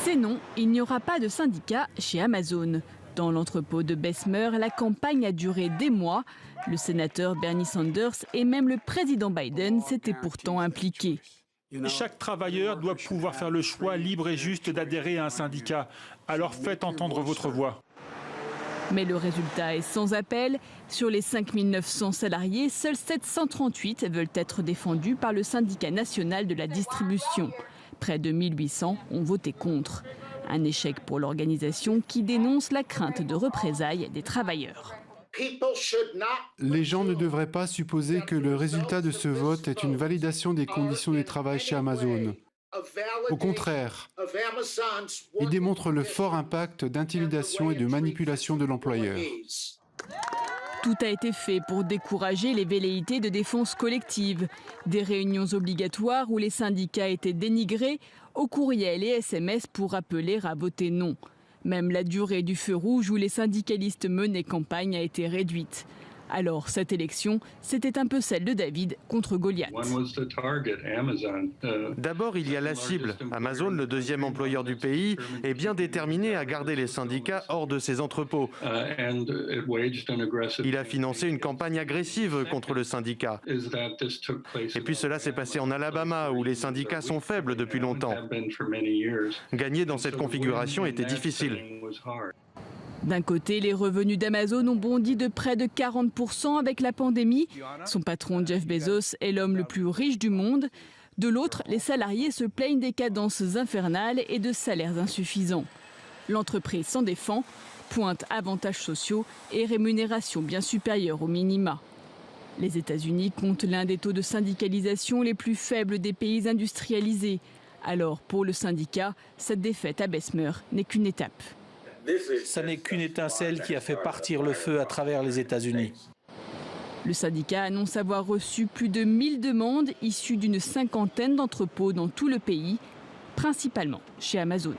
C'est non, il n'y aura pas de syndicat chez Amazon. Dans l'entrepôt de Bessemer, la campagne a duré des mois. Le sénateur Bernie Sanders et même le président Biden s'étaient pourtant impliqués. Chaque travailleur doit pouvoir faire le choix libre et juste d'adhérer à un syndicat. Alors faites entendre votre voix. Mais le résultat est sans appel. Sur les 5 900 salariés, seuls 738 veulent être défendus par le syndicat national de la distribution. Près de 1800 ont voté contre. Un échec pour l'organisation qui dénonce la crainte de représailles des travailleurs. Les gens ne devraient pas supposer que le résultat de ce vote est une validation des conditions de travail chez Amazon. Au contraire, il démontre le fort impact d'intimidation et de manipulation de l'employeur. Tout a été fait pour décourager les velléités de défense collective. Des réunions obligatoires où les syndicats étaient dénigrés, au courriel et SMS pour appeler à voter non. Même la durée du feu rouge où les syndicalistes menaient campagne a été réduite. Alors, cette élection, c'était un peu celle de David contre Goliath. D'abord, il y a la cible. Amazon, le deuxième employeur du pays, est bien déterminé à garder les syndicats hors de ses entrepôts. Il a financé une campagne agressive contre le syndicat. Et puis cela s'est passé en Alabama, où les syndicats sont faibles depuis longtemps. Gagner dans cette configuration était difficile. D'un côté, les revenus d'Amazon ont bondi de près de 40% avec la pandémie. Son patron Jeff Bezos est l'homme le plus riche du monde. De l'autre, les salariés se plaignent des cadences infernales et de salaires insuffisants. L'entreprise s'en défend, pointe avantages sociaux et rémunération bien supérieure au minima. Les États-Unis comptent l'un des taux de syndicalisation les plus faibles des pays industrialisés. Alors, pour le syndicat, cette défaite à Bessemer n'est qu'une étape. Ça n'est qu'une étincelle qui a fait partir le feu à travers les États-Unis. Le syndicat annonce avoir reçu plus de 1000 demandes issues d'une cinquantaine d'entrepôts dans tout le pays, principalement chez Amazon.